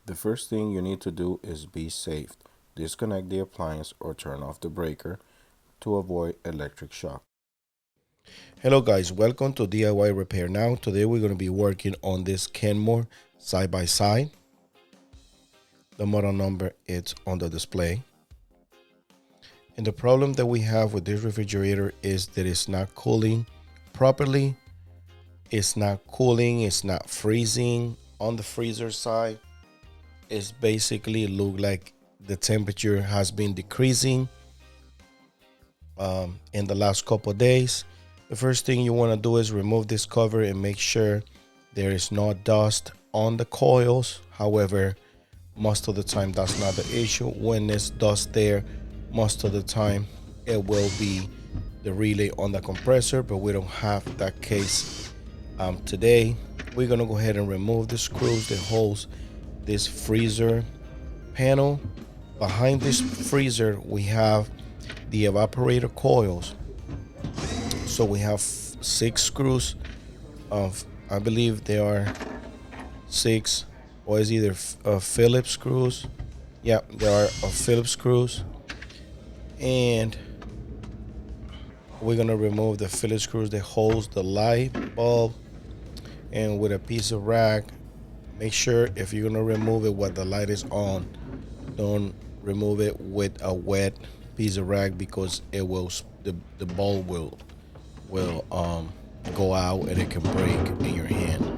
The first thing you need to do is be safe. Disconnect the appliance or turn off the breaker to avoid electric shock. Hello guys, welcome to DIY Repair Now. Today we're going to be working on this Kenmore side by side. The model number is on the display. And the problem that we have with this refrigerator is that it's not cooling properly. It's not cooling, it's not freezing. On the freezer side, it's basically look like the temperature has been decreasing in the last couple of days. The first thing you want to do is remove this cover and make sure there is no dust on the coils. However, most of the time that's not the issue. When there's dust there, most of the time it will be the relay on the compressor, but we don't have that case today. We're gonna go ahead and remove the screws that holds this freezer panel. Behind this freezer we have the evaporator coils. So we have 6 screws of, I believe they are 6, or is either Phillips screws. Yeah, there are Phillips screws, and we're gonna remove the Phillips screws that holds the light bulb. And with a piece of rag, make sure if you're gonna remove it while the light is on, don't remove it with a wet piece of rag, because it will, the bulb will go out and it can break in your hand.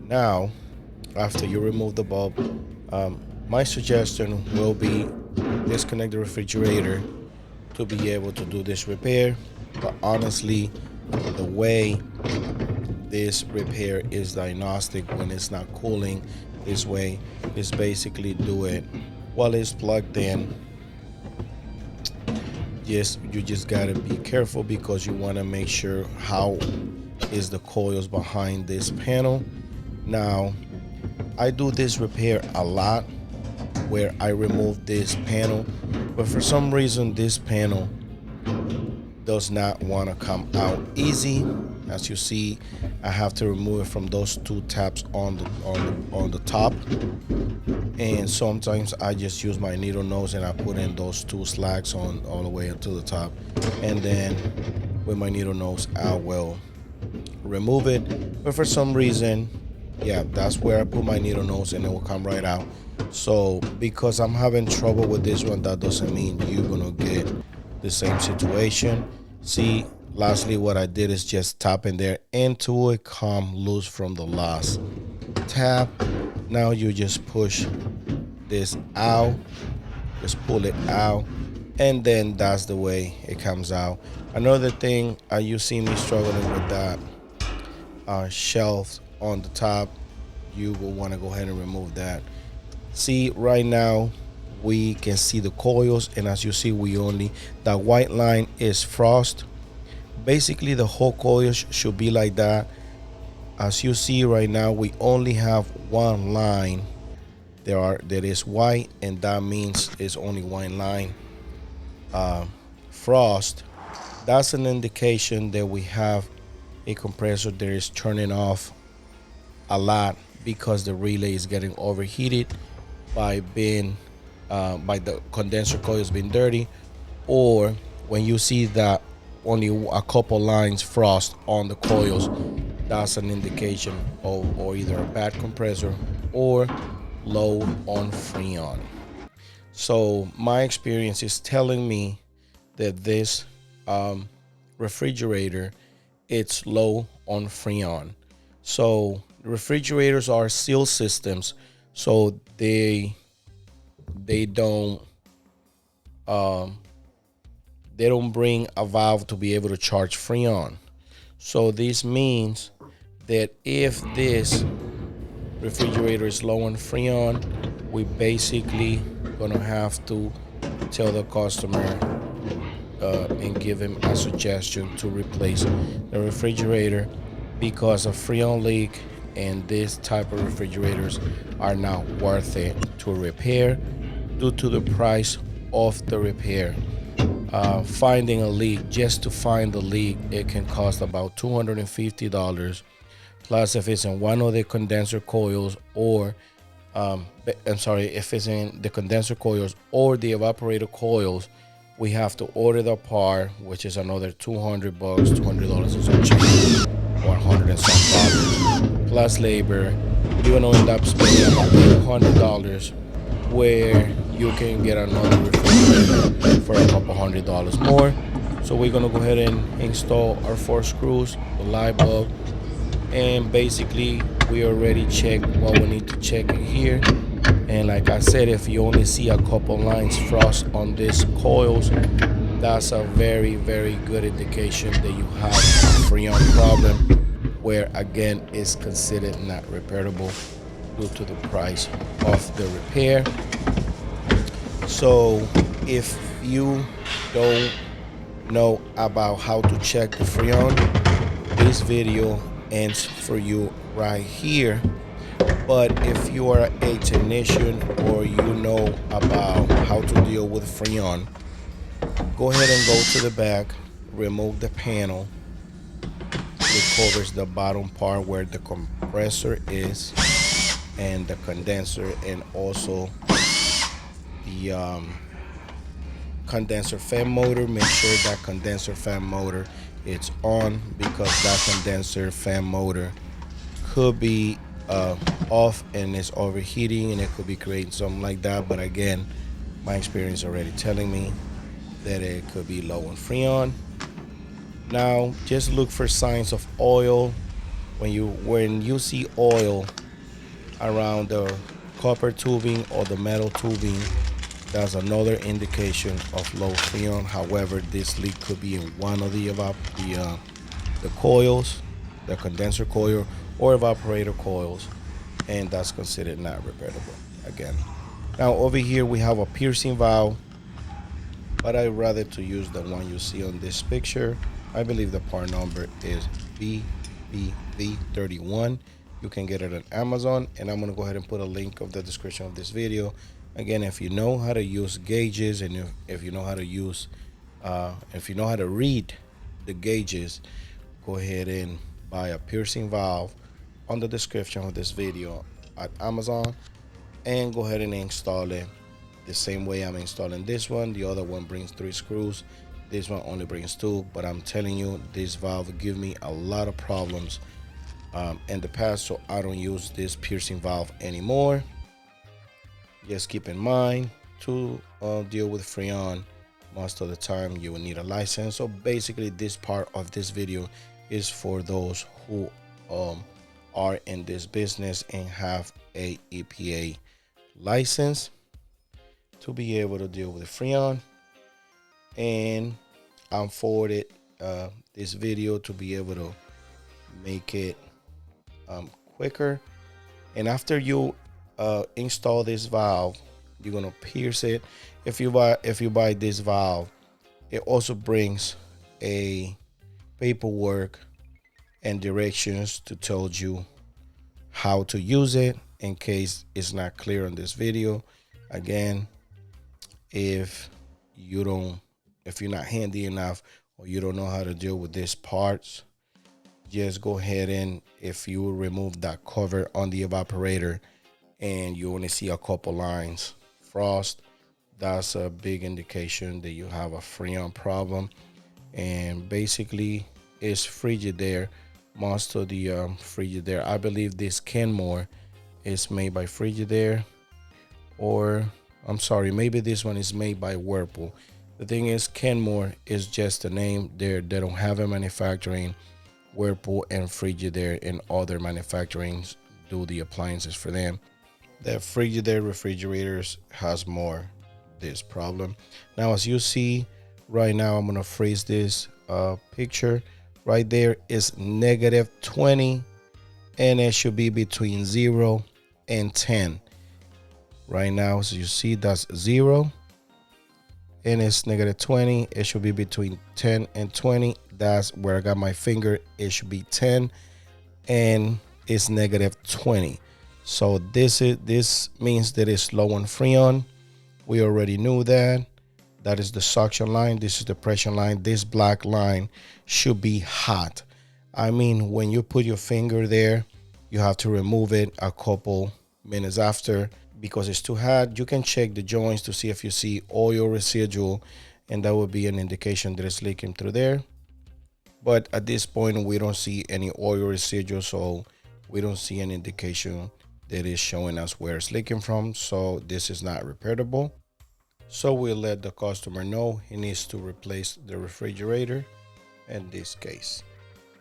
Now, after you remove the bulb, my suggestion will be disconnect the refrigerator to be able to do this repair. But honestly, the way this repair is diagnostic when it's not cooling this way is basically do it while it's plugged in. Yes, you just gotta be careful because you want to make sure how is the coils behind this panel. Now, I do this repair a lot where I remove this panel, but for some reason this panel does not want to come out easy. As you see, I have to remove it from those 2 tabs on the top, and sometimes I just use my needle nose and I put in those 2 slacks on all the way up to the top, and then with my needle nose I will remove it. But for some reason, yeah, that's where I put my needle nose and it will come right out. So because I'm having trouble with this one, that doesn't mean you're gonna get the same situation. See, lastly, what I did is just tap in there until it come loose from the last tab. Now you just push this out, just pull it out, and then that's the way it comes out. Another thing, you see me struggling with that shelf on the top, you will want to go ahead and remove that. See, right now we can see the coils, and as you see, we only, that white line is frost. Basically the whole coil should be like that. As you see right now, we only have one line that is white, and that means it's only one line frost. That's an indication that we have a compressor that is turning off a lot because the relay is getting overheated by being by the condenser coils being dirty, or when you see that only a couple lines frost on the coils, that's an indication of or either a bad compressor or low on Freon. So my experience is telling me that this refrigerator, it's low on Freon. So refrigerators are sealed systems, so they don't bring a valve to be able to charge Freon. So this means that if this refrigerator is low on Freon, we basically gonna have to tell the customer and give him a suggestion to replace the refrigerator, because a Freon leak and this type of refrigerators are not worth it to repair due to the price of the repair. Finding a leak, just to find the leak, it can cost about $250. Plus, if it's in one of the condenser coils or I'm sorry, if it's in the condenser coils or the evaporator coils, we have to order the part, which is another $200, $200 and some change, or 100 and some dollars, plus labor. You're gonna end up spending about $800, where you can get another refrigerator for a couple $100 more. So we're gonna go ahead and install our 4 screws, the light bulb, and basically we already checked what we need to check in here. And like I said, if you only see a couple lines frost on these coils, that's a very, very good indication that you have a Freon problem, where again is considered not repairable due to the price of the repair. So if you don't know about how to check the Freon, this video ends for you right here. But if you are a technician or you know about how to deal with Freon, go ahead and go to the back, remove the panel that covers the bottom part where the compressor is and the condenser, and also the condenser fan motor. Make sure that condenser fan motor is on, because that condenser fan motor could be off and it's overheating, and it could be creating something like that. But again, my experience already telling me that it could be low in Freon. Now just look for signs of oil. When you see oil around the copper tubing or the metal tubing, that's another indication of low Freon. However, this leak could be in one of the coils, the condenser coil or evaporator coils, and that's considered not repairable again. Now over here we have a piercing valve, but I'd rather to use the one you see on this picture. I believe the part number is BBV31. You can get it on Amazon, and I'm going to go ahead and put a link of the description of this video. Again, if you know how to use gauges, and if you know how to use if you know how to read the gauges, go ahead and buy a piercing valve on the description of this video at Amazon, and go ahead and install it the same way I'm installing this one. The other one brings 3 screws, this one only brings 2, but I'm telling you, this valve give me a lot of problems in the past, so I don't use this piercing valve anymore. Just keep in mind, to deal with Freon, most of the time you will need a license. So basically this part of this video is for those who are in this business and have a EPA license to be able to deal with Freon. And I'm forwarded this video to be able to make it quicker. And after you install this valve, you're gonna pierce it. If you buy this valve, it also brings a paperwork and directions to tell you how to use it, in case it's not clear on this video. Again, if you're not handy enough, or you don't know how to deal with these parts, just go ahead and, if you remove that cover on the evaporator and you only see a couple lines frost, that's a big indication that you have a Freon problem. And basically it's Frigidaire. Most of the Frigidaire, I believe this Kenmore is made by Frigidaire, or I'm sorry, maybe this one is made by Whirlpool. The thing is, Kenmore is just a name. They don't have a manufacturing. Whirlpool and Frigidaire and other manufacturings do the appliances for them. The Frigidaire refrigerators has more this problem. Now, as you see right now, I'm gonna freeze this picture. Right there is -20, and it should be between 0 and 10. Right now, as you see, that's 0, and it's -20. It should be between 10 and 20. That's where I got my finger. It should be 10, and it's -20. So this means that it's low on Freon. We already knew that. That is the suction line. This is the pressure line. This black line should be hot. I mean, when you put your finger there, you have to remove it a couple minutes after. Because it's too hot, you can check the joints to see if you see oil residual, and that would be an indication that it's leaking through there. But at this point, we don't see any oil residual, so we don't see an indication that is showing us where it's leaking from. So this is not repairable. So we'll let the customer know he needs to replace the refrigerator in this case.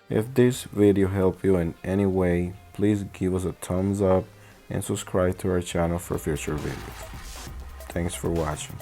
If this video helped you in any way, please give us a thumbs up and subscribe to our channel for future videos. Thanks for watching.